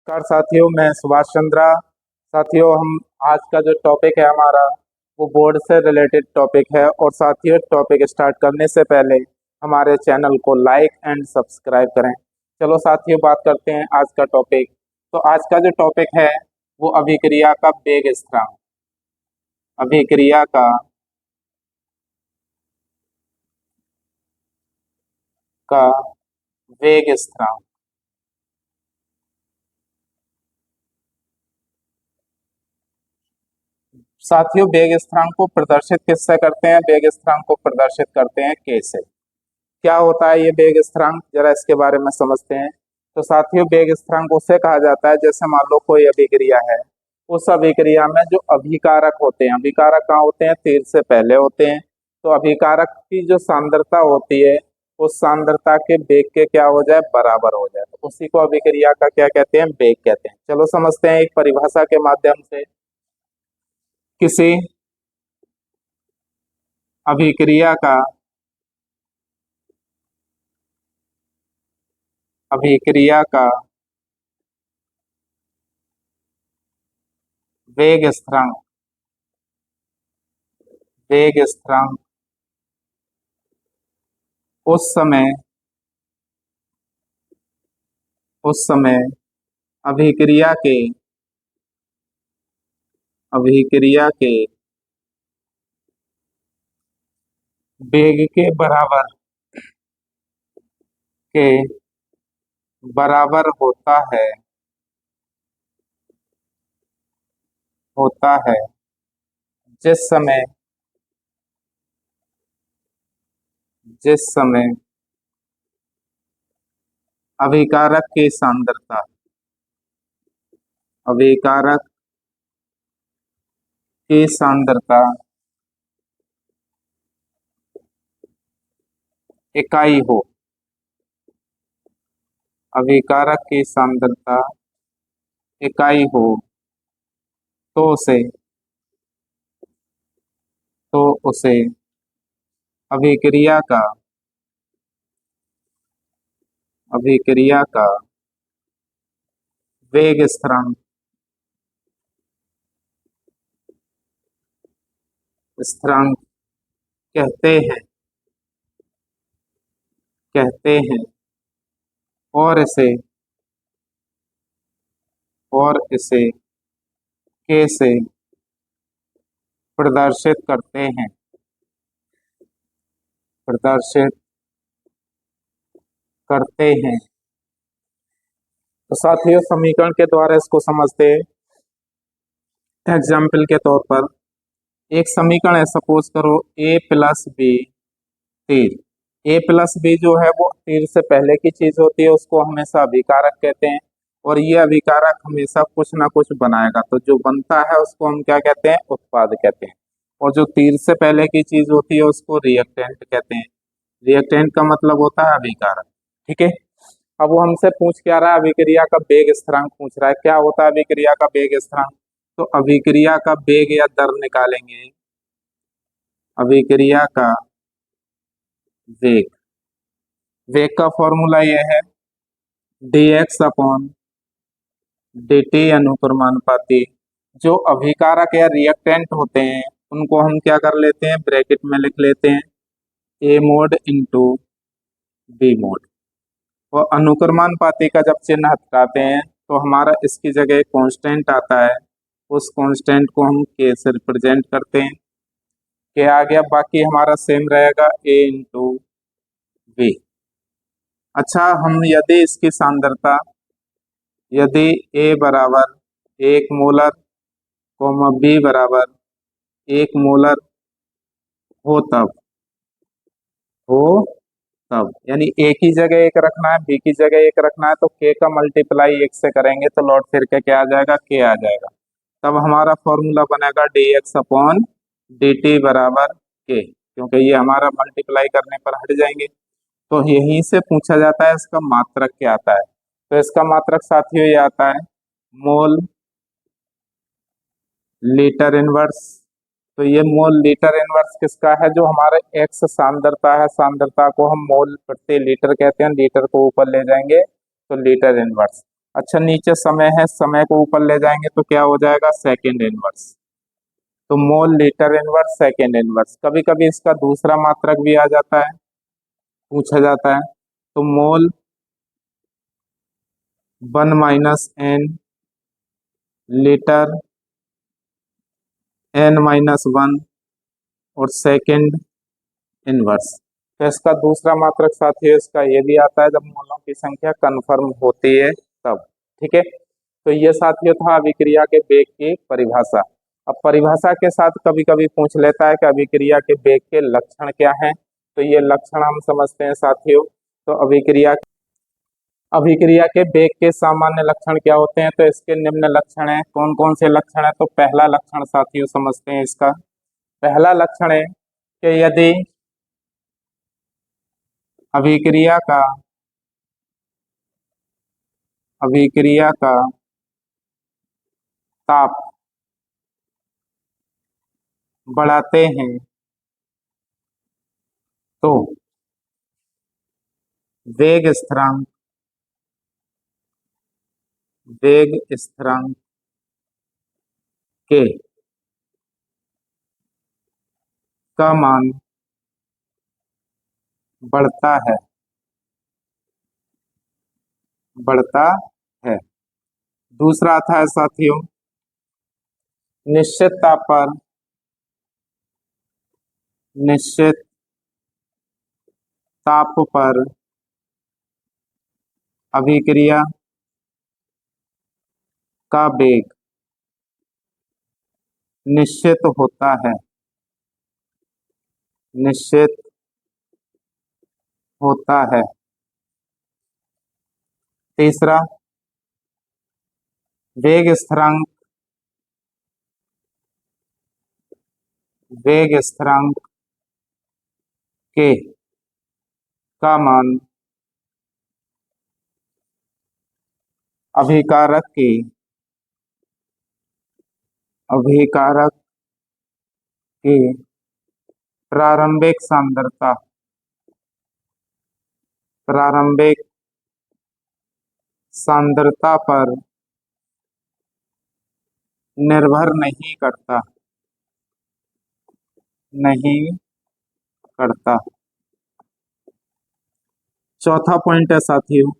नमस्कार साथियों, मैं सुभाष चंद्रा। साथियों, हम आज का जो टॉपिक है हमारा वो बोर्ड से रिलेटेड टॉपिक है। और साथियों, टॉपिक स्टार्ट करने से पहले हमारे चैनल को लाइक एंड सब्सक्राइब करें। चलो साथियों, बात करते हैं आज का टॉपिक। तो आज का जो टॉपिक है वो अभिक्रिया का वेग स्थिरांक। अभिक्रिया का वेग स्थिरांक। साथियों, वेग स्थिरांक को प्रदर्शित किससे करते हैं? वेग स्थिरांक को प्रदर्शित करते हैं के से। क्या होता है ये वेग स्थिरांक, जरा इसके बारे में समझते हैं। तो साथियों, वेग स्थिरांक उसे कहा जाता है, जैसे मान लो कोई अभिक्रिया है, उस अभिक्रिया में जो अभिकारक होते हैं, अभिकारक कहाँ होते हैं? तीर से पहले होते हैं। तो अभिकारक की जो सांद्रता होती है उस सांद्रता के वेग के क्या हो जाए? बराबर हो जाए, तो उसी को अभिक्रिया का क्या कहते हैं? वेग कहते हैं। चलो समझते हैं एक परिभाषा के माध्यम से। किसी अभिक्रिया का अभिक्रिया का वेग स्थिरांक वेग स्थिरांक उस समय अभिक्रिया के अभिक्रिया के वेग के के बराबर होता है जिस समय जिस समय अभिकारक की सांद्रता अभिकारक की सांद्रता इकाई हो। अभिकारक की सांद्रता इकाई हो तो उसे अभिक्रिया का वेग स्थिरांक स्थिरांक कहते हैं और इसे के से प्रदर्शित प्रदर्शित करते हैं। तो साथियों, समीकरण के द्वारा इसको समझते हैं। एग्जाम्पल के तौर पर एक समीकरण है, सपोज करो ए प्लस बी तीर। ए प्लस बी जो है वो तीर से पहले की चीज होती है, उसको हमेशा अभिकारक कहते हैं। और ये अभिकारक हमेशा कुछ ना कुछ बनाएगा, तो जो बनता है उसको हम क्या कहते हैं? उत्पाद कहते हैं। और जो तीर से पहले की चीज होती है उसको रिएक्टेंट कहते हैं। रिएक्टेंट का मतलब होता है अभिकारक। ठीक है। अब वो हमसे पूछ क्या रहा है? अभिक्रिया का वेग स्थिरांक पूछ रहा है। क्या होता है अभिक्रिया का वेग स्थिरांक? तो अभिक्रिया का वेग या दर निकालेंगे। अभिक्रिया का वेग वेग का फॉर्मूला यह है dx/dt अनुक्रमानुपाती। जो अभिकारक या रिएक्टेंट होते हैं उनको हम क्या कर लेते हैं? ब्रैकेट में लिख लेते हैं a mode into B mode. और अनुक्रमानुपाती का जब चिन्ह हटाते हैं तो हमारा इसकी जगह कांस्टेंट आता है, उस कांस्टेंट को हम k से रिप्रेजेंट करते हैं। k आ गया, बाकी हमारा सेम रहेगा a इंटू बी। अच्छा, हम यदि a बराबर 1 मोलर b बराबर 1 मोलर हो तब हो तब यानी a की जगह 1 रखना है, b की जगह 1 रखना है, तो k का मल्टीप्लाई 1 से करेंगे तो लौट फिर के क्या आ जाएगा? k आ जाएगा। तब हमारा फॉर्मूला बनेगा dx/dt बराबर k, क्योंकि ये हमारा मल्टीप्लाई करने पर हट जाएंगे। तो यहीं से पूछा जाता है इसका मात्रक क्या आता है। तो इसका मात्रक साथियों ये आता है मोल लीटर इनवर्स। तो ये मोल लीटर इनवर्स किसका है? जो हमारे एक्स सांद्रता है, सांद्रता को हम मोल प्रति लीटर कहते हैं, लीटर को ऊपर ले जाएंगे तो लीटर इनवर्स। अच्छा, नीचे समय है, समय को ऊपर ले जाएंगे तो क्या हो जाएगा, सेकेंड इनवर्स। तो mole litre inverse second inverse. कभी कभी इसका दूसरा मात्रक भी आ जाता है, पूछा जाता है। तो मोल 1 - n लीटर n-1 और सेकेंड इनवर्स। तो इसका दूसरा मात्रक साथियों इसका ये भी आता है जब मोलों की संख्या कन्फर्म होती है तब। ठीक है, तो ये साथियों था अभिक्रिया के वेग की परिभाषा। अब परिभाषा के साथ कभी कभी पूछ लेता है कि अभिक्रिया के वेग के लक्षण क्या हैं। तो ये लक्षण हम समझते हैं साथियों। तो अभिक्रिया के वेग के सामान्य लक्षण क्या होते हैं, तो इसके निम्न लक्षण हैं। कौन कौन से लक्षण हैं, तो पहला लक्षण साथियों समझते हैं इसका। पहला लक्षण है कि यदि अभिक्रिया का अभिक्रिया का ताप बढ़ाते हैं तो वेग स्थिरांक वेग स्थिरांक के का मान बढ़ता है बढ़ता है। दूसरा था साथियों, निश्चित ताप पर निश्चित ताप पर अभिक्रिया का वेग निश्चित होता है निश्चित होता है। तीसरा, वेग स्थिरांक वेग स्थिरांक के का मान अभिकारक की अभिकारक की प्रारंभिक सांद्रता प्रारंभिक सांद्रता पर निर्भर नहीं करता। चौथा पॉइंट है साथियों,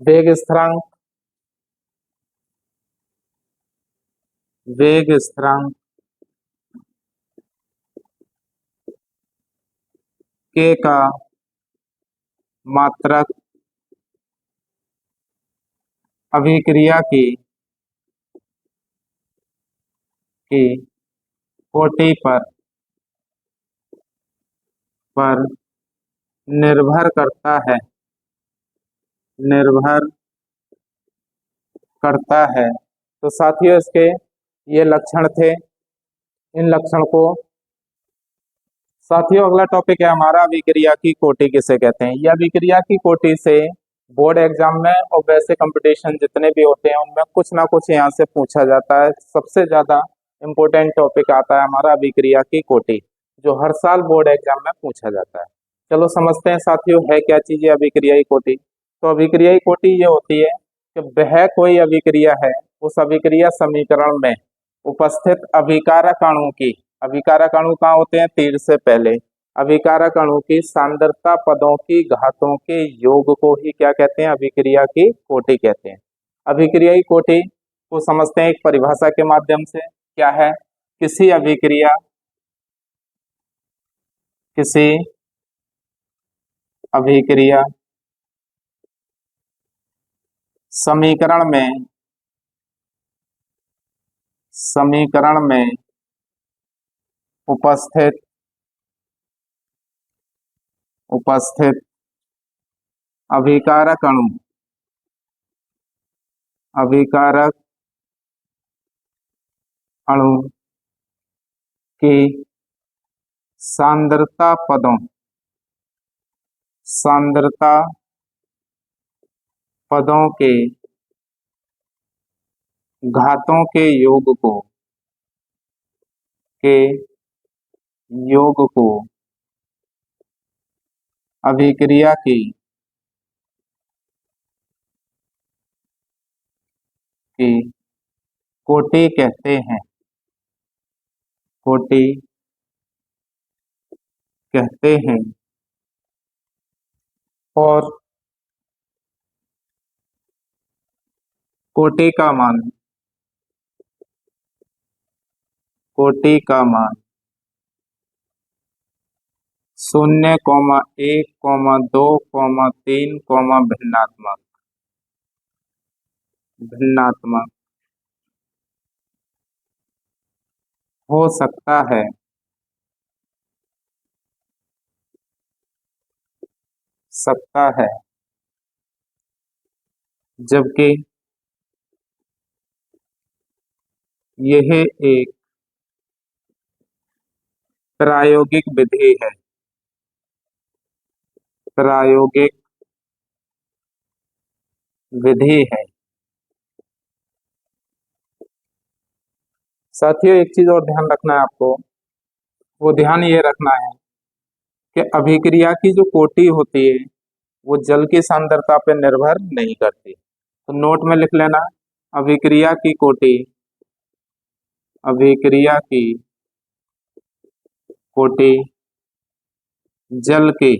वेग स्थिरांक वेग स्थिरांक के का मात्रक अभिक्रिया की कोटि पर निर्भर करता है निर्भर करता है। तो साथियों इसके ये लक्षण थे। इन लक्षण को साथियों अगला टॉपिक है हमारा अभिक्रिया की कोटि किसे कहते हैं। यह अभिक्रिया की कोटि से बोर्ड एग्जाम में और वैसे कंपटीशन जितने भी होते हैं उनमें कुछ ना कुछ यहाँ से पूछा जाता है। सबसे ज्यादा इम्पोर्टेंट टॉपिक आता है हमारा अभिक्रिया की कोटि, जो हर साल बोर्ड एग्जाम में पूछा जाता है। चलो समझते हैं साथियों है क्या चीज है अभिक्रियाई कोटि। तो अभिक्रियाई कोटि ये होती है कि वह कोई अभिक्रिया है, उस अभिक्रिया समीकरण में उपस्थित अभिकारक अणु की, अभिकारक अणु कहाँ होते हैं, तीर से पहले, अभिकारक अणु की सांद्रता पदों की घातों के योग को ही क्या कहते हैं, अभिक्रिया की कोटि कहते हैं। अभिक्रियाई कोटि को समझते हैं एक परिभाषा के माध्यम से। क्या है, किसी अभिक्रिया समीकरण में उपस्थित अभिकारक अणु की सांद्रता पदों के घातों के योग को अभिक्रिया की की कोटि कहते हैं, कोटि कहते हैं। और कोटि का मान, कोटि का मान 0, 1, 2, 3, भिन्नात्मक, भिन्नात्मक हो सकता है, सकता है। जबकि यह एक प्रायोगिक विधि है, प्रायोगिक विधि है। साथियों एक चीज और ध्यान रखना है आपको, वो ध्यान ये रखना है कि अभिक्रिया की जो कोटि होती है वो जल की सांद्रता पर निर्भर नहीं करती। तो नोट में लिख लेना, अभिक्रिया की कोटि, अभिक्रिया की कोटि जल की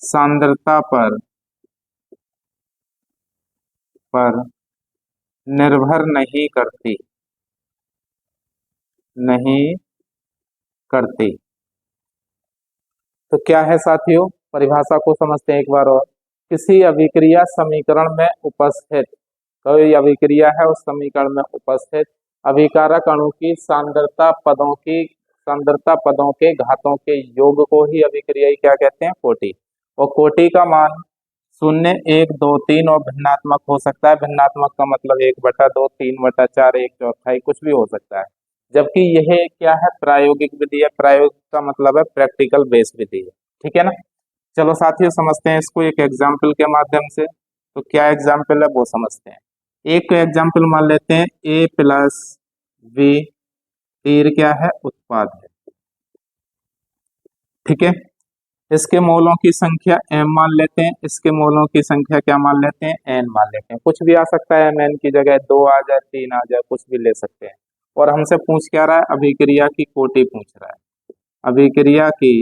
सांद्रता पर निर्भर नहीं करती, नहीं करती। तो क्या है साथियों, परिभाषा को समझते हैं एक बार और। किसी अभिक्रिया समीकरण में उपस्थित, कोई अभिक्रिया है उस समीकरण में उपस्थित अभिकारक अणु की सांद्रता पदों की, सांद्रता पदों के घातों के योग को ही अभिक्रियाई क्या कहते हैं, कोटि। और कोटि का मान 0, 1, 2, 3 और भिन्नात्मक हो सकता है। भिन्नात्मक का मतलब 1/2, 3/4, 1/4 कुछ भी हो सकता है। जबकि यह क्या है, प्रायोगिक विधि है। प्रायोगिक का मतलब है प्रैक्टिकल बेस विधि है, ठीक है ना। चलो साथियों समझते हैं इसको एक एग्जाम्पल के माध्यम से। तो क्या एग्जाम्पल है वो समझते हैं। एक एग्जाम्पल मान लेते हैं, ए प्लस बी तीर क्या है, उत्पाद है, ठीक है। इसके मोलों की संख्या m मान लेते हैं, इसके मोलों की संख्या क्या मान लेते हैं, n मान लेते हैं। कुछ भी आ सकता है, n की जगह 2 आ जाए, 3 आ जाए, कुछ भी ले सकते हैं। और हमसे पूछ क्या रहा है, अभिक्रिया की कोटि पूछ रहा है, अभिक्रिया की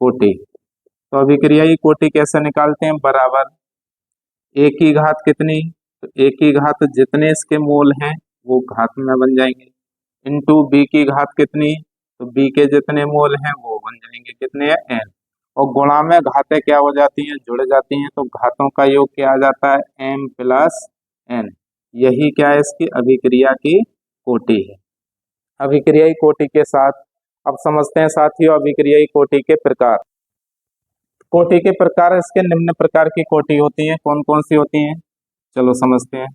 कोटि। तो अभिक्रिया की कोटि कैसे निकालते हैं, बराबर ए की घात कितनी, तो ए की घात जितने इसके मोल हैं वो घात में बन जाएंगे, इंटू बी की घात कितनी, तो बी के जितने मोल हैं वो बन जाएंगे, कितने हैं, एन। और गुणा में घातें क्या हो जाती हैं, जुड़ जाती हैं, तो घातों का योग क्या आ जाता है, एम प्लस एन। यही क्या है, इसकी अभिक्रिया की कोटि है। अभिक्रियाई कोटि के साथ अब समझते हैं साथियों अभिक्रियाई कोटि के प्रकार। कोटि के प्रकार इसके निम्न प्रकार की कोटि होती हैं, कौन कौन सी होती हैं, चलो समझते हैं।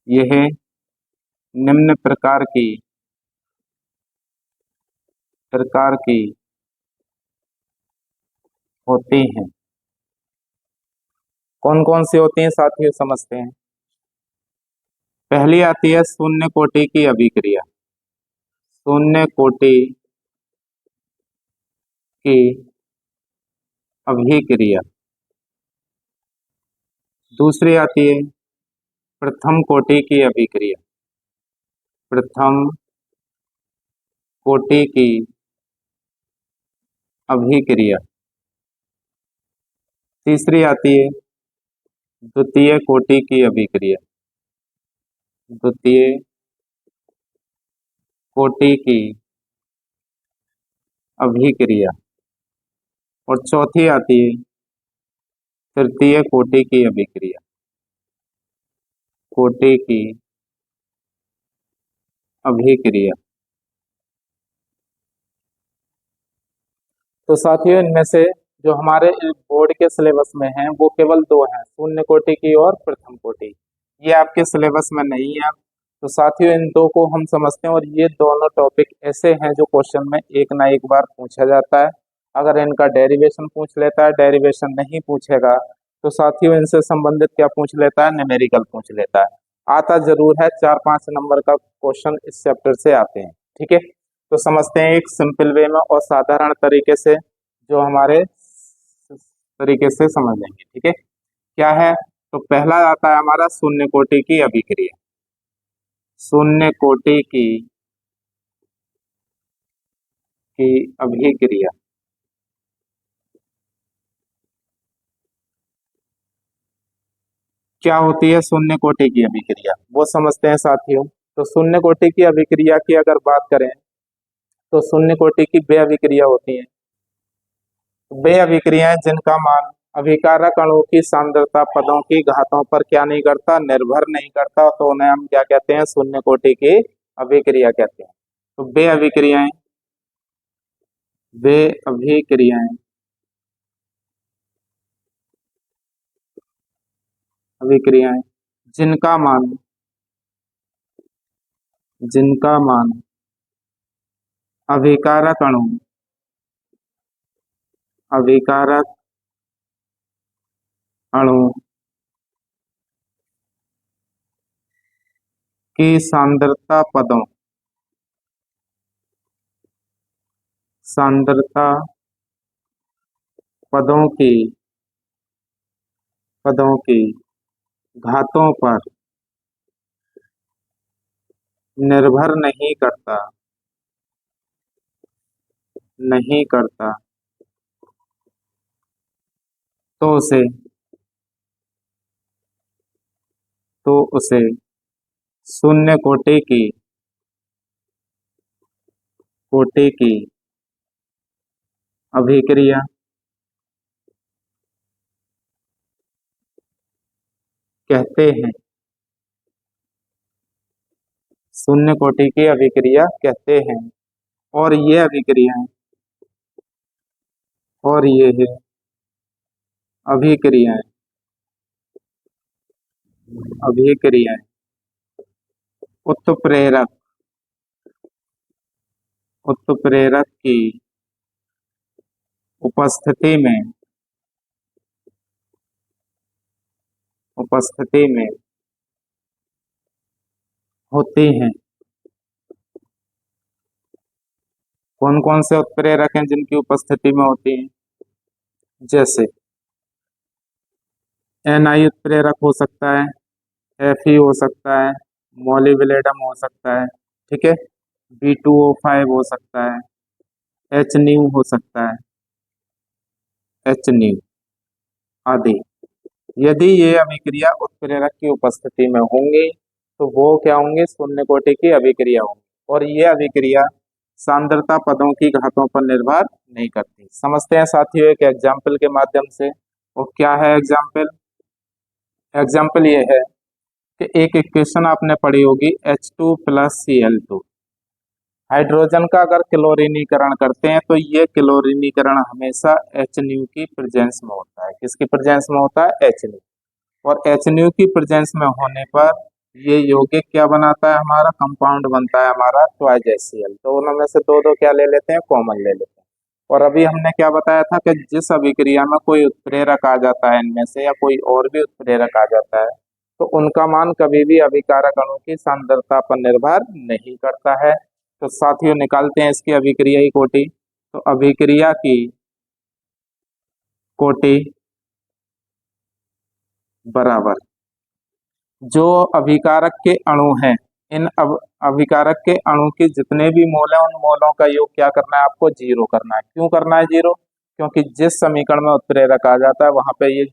यह निम्न प्रकार की होती हैं। कौन कौन सी होती हैं साथियों, समझते हैं। पहली आती है शून्य कोटि की अभिक्रिया, शून्य कोटि की अभिक्रिया। दूसरी आती है प्रथम कोटि की अभिक्रिया, प्रथम कोटि की अभिक्रिया। तीसरी आती है द्वितीय कोटि की अभिक्रिया, द्वितीय कोटि की अभिक्रिया। और चौथी आती है तृतीय कोटि की अभिक्रिया, कोटि की अभिक्रिया। तो साथियों इनमें से जो हमारे बोर्ड के सिलेबस में हैं वो केवल दो हैं, शून्य कोटि की और प्रथम कोटि। ये आपके सिलेबस में नहीं है। तो साथियों इन दो को हम समझते हैं, और ये दोनों टॉपिक ऐसे हैं जो क्वेश्चन में एक ना एक बार पूछा जाता है। अगर इनका डेरिवेशन पूछ लेता है, डेरिवेशन नहीं पूछेगा तो साथियों इनसे संबंधित क्या पूछ लेता है, न्यूमेरिकल पूछ लेता है। आता जरूर है, 4-5 नंबर का क्वेश्चन इस चैप्टर से आते हैं, ठीक है। तो समझते हैं एक सिंपल वे में और साधारण तरीके से, जो हमारे तरीके से समझ लेंगे, ठीक है। क्या है? तो पहला आता है हमारा शून्य कोटि की अभिक्रिया। शून्य कोटि की अभिक्रिया क्या होती है? शून्य कोटि की अभिक्रिया वो समझते हैं साथियों। तो शून्य कोटि की अभिक्रिया की अगर बात करें तो शून्य कोटि की वे अभिक्रिया होती हैं, वे अभिक्रियाएं जिनका मान अभिकारक अणु की सांद्रता पदों की घातों पर क्या नहीं करता? निर्भर नहीं करता। तो उन्हें हम क्या कहते हैं? शून्य कोटि की अभिक्रिया कहते हैं। तो वे अभिक्रियाएं अभिक्रियाएं जिनका मान जिनका मान अभिकारक अणु अभिकारक अणु की सांद्रता पदों की घातों पर निर्भर नहीं करता तो उसे शून्य कोटि की अभिक्रिया कहते हैं। शून्य कोटि की अभिक्रिया कहते हैं। और ये अभिक्रियाएं और ये है अभिक्रियाएं अभिक्रियाएं उत्प्रेरक उत्प्रेरक की उपस्थिति में उपस्थिति में होती हैं। कौन कौन से उत्प्रेरक हैं जिनकी उपस्थिति में होती हैं? जैसे एनआई उत्प्रेरक हो सकता है, एफई हो सकता है, मोलिब्डेनम हो सकता है, ठीक है, B2O5 हो सकता है, एच न्यू हो सकता है, एच न्यू आदि। यदि ये अभिक्रिया उत्प्रेरक की उपस्थिति में होंगी तो वो क्या होंगे? शून्य कोटि की अभिक्रिया होंगी। और ये अभिक्रिया सांद्रता पदों की घातों पर निर्भर नहीं करती। समझते हैं साथियों एक एग्जाम्पल के माध्यम से। और क्या है एग्जाम्पल? एग्जाम्पल ये है कि एक इक्वेशन आपने पढ़ी होगी H2 + Cl2। हाइड्रोजन का अगर क्लोरीनीकरण करते हैं तो ये क्लोरीनीकरण हमेशा एच न्यू की प्रेजेंस में होता है। किसकी प्रेजेंस में होता है? H new. और एच न्यू की प्रेजेंस में होने पर ये यौगिक क्या बनाता है? हमारा कंपाउंड बनता है हमारा TiZCl। तो उनमें से दो दो क्या ले लेते हैं? कॉमन ले लेते हैं। और अभी हमने क्या बताया था कि जिस अभिक्रिया में कोई उत्प्रेरक आ जाता है इनमें से या कोई और भी उत्प्रेरक आ जाता है तो उनका मान कभी भी अभिकारक अणु की सांद्रता पर निर्भर नहीं करता है। तो साथियों निकालते हैं इसकी अभिक्रिया की कोटि। तो अभिक्रिया की कोटि बराबर जो अभिकारक के अणु हैं, इन अभिकारक के अणु के जितने भी मोल हैं उन मोलों का योग क्या करना है? आपको जीरो करना है। क्यों करना है जीरो? क्योंकि जिस समीकरण में उत्प्रेरक आ जाता है वहां पे ये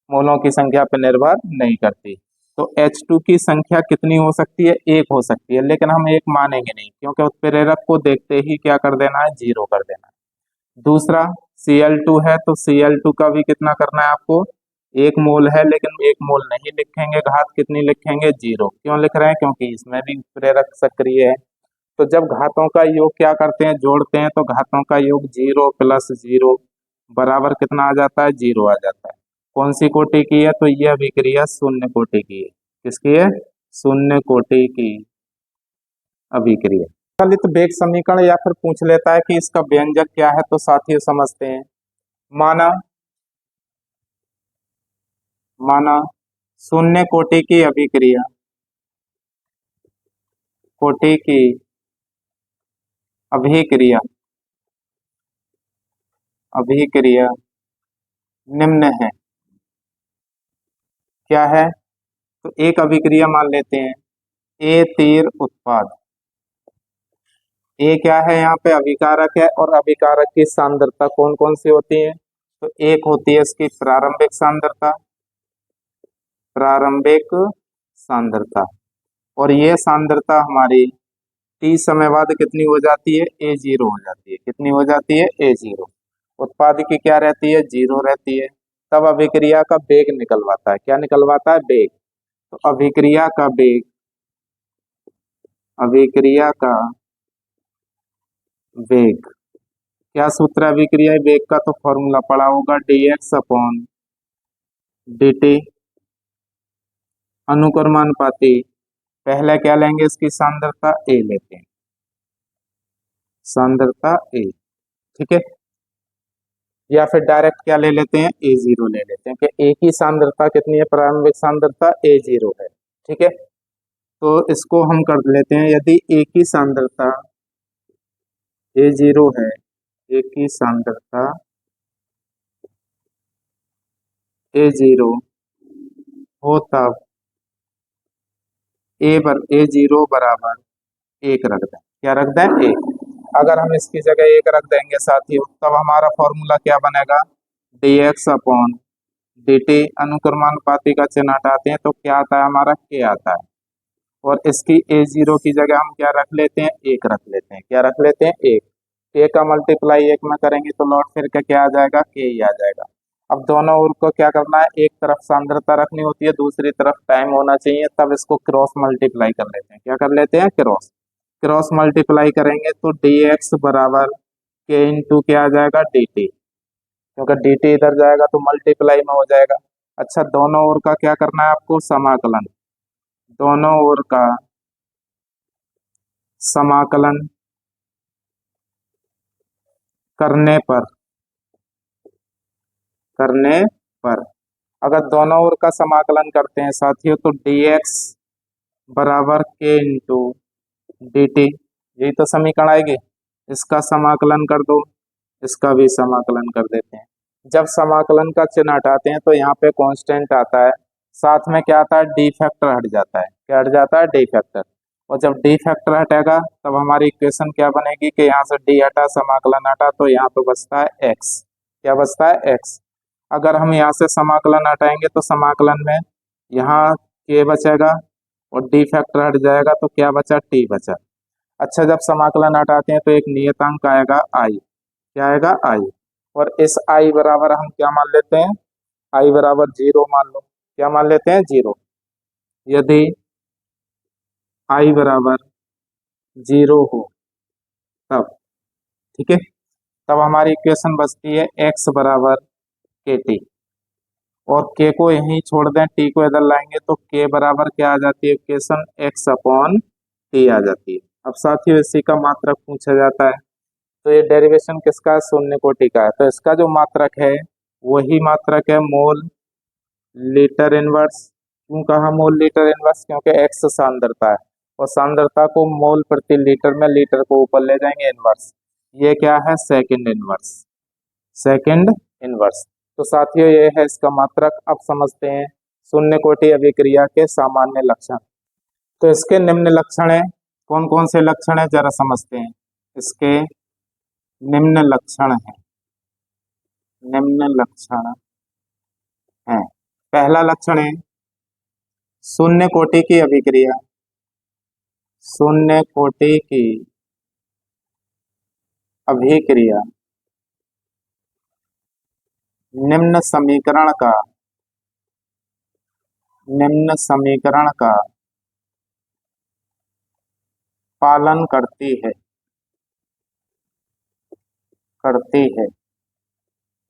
मोलों की संख्या पर निर्भर नहीं करती। तो H2 की संख्या कितनी हो सकती है? एक हो सकती है, लेकिन हम एक मानेंगे नहीं क्योंकि उत्प्रेरक को देखते ही क्या कर देना है? जीरो कर देना है। दूसरा Cl2 है तो Cl2 का भी कितना करना है आपको? एक मोल है, लेकिन एक मोल नहीं लिखेंगे, घात कितनी लिखेंगे? जीरो। क्यों लिख रहे हैं? क्योंकि इसमें भी प्रेरक सक्रिय है। तो जब घातों का योग क्या करते हैं? जोड़ते हैं, तो घातों का योग 0 + 0 बराबर कितना आ जाता है? जीरो आ जाता है। कौन सी कोटि की है? तो ये अभिक्रिया शून्य कोटि की है। किसकी है? शून्य कोटि की अभिक्रिया। कलित वेग समीकरण या फिर पूछ लेता है कि इसका व्यंजक क्या है, तो साथियों समझते हैं। माना माना शून्य कोटि की अभिक्रिया अभिक्रिया निम्न है। क्या है? तो एक अभिक्रिया मान लेते हैं, ए तीर उत्पाद। ए क्या है? यहाँ पे अभिकारक है, और अभिकारक की सांद्रता कौन कौन सी होती है? तो एक होती है इसकी प्रारंभिक सांद्रता, प्रारंभिक सांद्रता, और ये सांद्रता हमारी टी समय बाद कितनी हो जाती है? ए जीरो हो जाती है। कितनी हो जाती है? ए जीरो। उत्पाद की क्या रहती है? जीरो रहती है। तब अभिक्रिया का वेग निकलवाता है। क्या निकलवाता है? वेग। तो अभिक्रिया का वेग, अभिक्रिया का वेग, क्या सूत्र है अभिक्रिया वेग का? तो फॉर्मूला पढ़ा होगा, D X upon D T अनुक्रमानुपाती। पहले क्या लेंगे? इसकी सांद्रता ए लेते हैं, सांद्रता ए। ठीक है, या फिर डायरेक्ट क्या ले लेते हैं? ए जीरो ले लेते हैं, कि ए की सांद्रता कितनी है? प्रारंभिक सांद्रता ए जीरो है। ठीक है, तो इसको हम कर लेते हैं, यदि ए की सांद्रता ए जीरो है, ए की सांद्रता ए जीरो हो, तब ए जीरो बराबर एक रख दें। क्या रख दें? एक। अगर हम इसकी जगह एक रख देंगे साथियों, तब हमारा फॉर्मूला क्या बनेगा? D X upon D T, अनुक्रमानुपाती का चिन्ह हटाते हैं तो क्या आता है? हमारा के आता है। और इसकी ए जीरो की जगह हम क्या रख लेते हैं? एक रख लेते हैं। क्या रख लेते हैं? एक। के का मल्टीप्लाई एक में करेंगे तो लौट फिर के क्या आ जाएगा? के ही आ जाएगा। अब दोनों ओर को क्या करना है? एक तरफ सांद्रता रखनी होती है, दूसरी तरफ टाइम होना चाहिए, तब इसको क्रॉस मल्टीप्लाई कर लेते हैं। क्या कर लेते हैं? क्रॉस। क्रॉस मल्टीप्लाई करेंगे तो डी एक्स बराबर के इंटू क्या आ जाएगा? डी टी, क्योंकि डी टी इधर जाएगा तो मल्टीप्लाई में हो जाएगा। अच्छा, दोनों ओर का क्या करना है आपको? समाकलन। दोनों ओर का समाकलन करने पर, करने पर अगर दोनों ओर का समाकलन करते हैं साथियों, तो डी एक्स बराबर के इंटू डी टी, यही तो समीकरण आएगी। इसका समाकलन कर दो, इसका भी समाकलन कर देते हैं। जब समाकलन का चिन्ह हटाते हैं तो यहाँ पे कांस्टेंट आता है, साथ में क्या आता है? डी फैक्टर हट जाता है। क्या हट जाता है? D factor. और जब डी फैक्टर हटेगा तब हमारी इक्वेशन क्या बनेगी? कि यहाँ से डी हटा, समाकलन हटा, तो यहाँ पे बचता है एक्स। क्या बचता है? एक्स। अगर हम यहाँ से समाकलन हटाएंगे तो समाकलन में यहाँ के बचेगा, और डी फैक्टर हट जाएगा तो क्या बचा? टी बचा। अच्छा, जब समाकलन हटाते हैं तो एक नियतांक आएगा आई। क्या आएगा? आई। और इस आई बराबर हम क्या मान लेते हैं? आई बराबर जीरो मान लो। क्या मान लेते हैं? जीरो। यदि आई बराबर जीरो हो तब, ठीक है, तब हमारी इक्वेशन बचती है एक्स बराबर के टी, और के को यहीं छोड़ दें, टी को इधर लाएंगे तो के बराबर क्या आ जाती है इक्वेशन? एक्स अपॉन टी आ जाती है। अब साथियों इसी का मात्रक पूछा जाता है, तो ये डेरिवेशन किसका है? शून्य कोटि का है। तो इसका जो मात्रक है वही मात्रक है मोल लीटर इनवर्स। क्यों कहा मोल लीटर इनवर्स? क्योंकि एक्स सांद्रता है, और सांद्रता को मोल प्रति लीटर में, लीटर को ऊपर ले जाएंगे इनवर्स। ये क्या है? Second inverse, second inverse. तो साथियों ये है इसका मात्रक। अब समझते हैं शून्य कोटि अभिक्रिया के सामान्य लक्षण। तो इसके निम्न लक्षण है। कौन कौन से लक्षण है जरा समझते हैं। इसके निम्न लक्षण है, निम्न लक्षण है। पहला लक्षण है शून्य कोटि की अभिक्रिया, शून्य कोटि की अभिक्रिया निम्न समीकरण का, निम्न समीकरण का पालन करती है, करती है।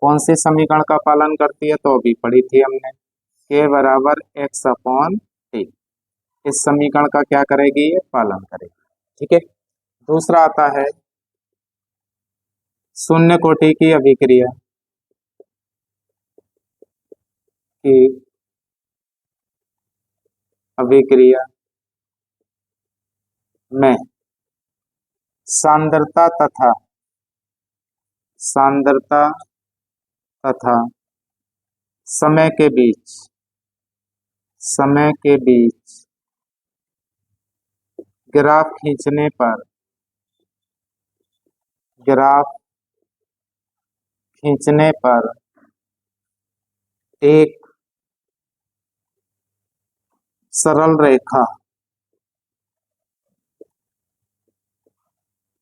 कौन सी समीकरण का पालन करती है? तो अभी पढ़ी थी हमने, के बराबर एक्स अपॉन टी। इस समीकरण का क्या करेगी? ये पालन करेगी। ठीक है, दूसरा आता है शून्य कोटि की अभिक्रिया की अभिक्रिया में सांद्रता तथा, सांद्रता तथा समय के बीच, समय के बीच ग्राफ खींचने पर ग्राफ खींचने पर एक सरल रेखा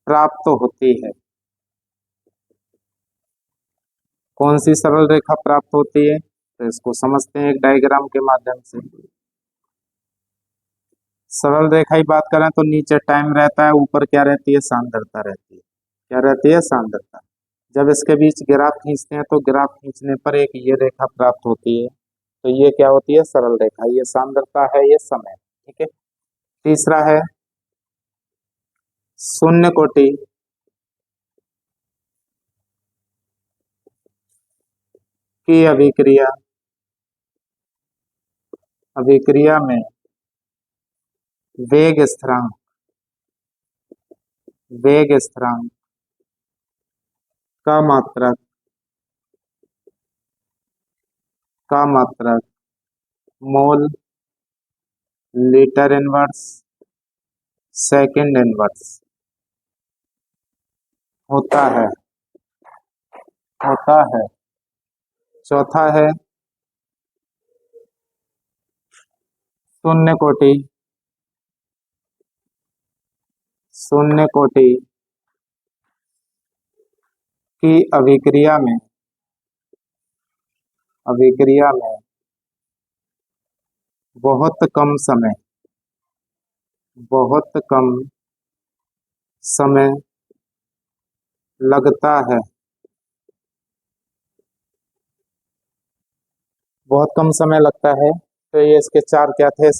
प्राप्त होती है। कौन सी सरल रेखा प्राप्त होती है, तो इसको समझते हैं एक डायग्राम के माध्यम से। सरल रेखा की बात करें तो नीचे टाइम रहता है, ऊपर क्या रहती है, सांद्रता रहती है। क्या रहती है, सांद्रता। जब इसके बीच ग्राफ खींचते हैं तो ग्राफ खींचने पर एक ये रेखा प्राप्त होती है, तो ये क्या होती है, सरल रेखा। ये सांद्रता है, ये समय। ठीक है। तीसरा है शून्य कोटि की अभिक्रिया। अभिक्रिया में वेग स्थिरांक का मात्रक mole litre inverse second inverse होता है। चौथा है शून्य कोटि की अभिक्रिया में बहुत कम समय लगता है। बहुत कम समय लगता है। तो ये इसके चार क्या थे,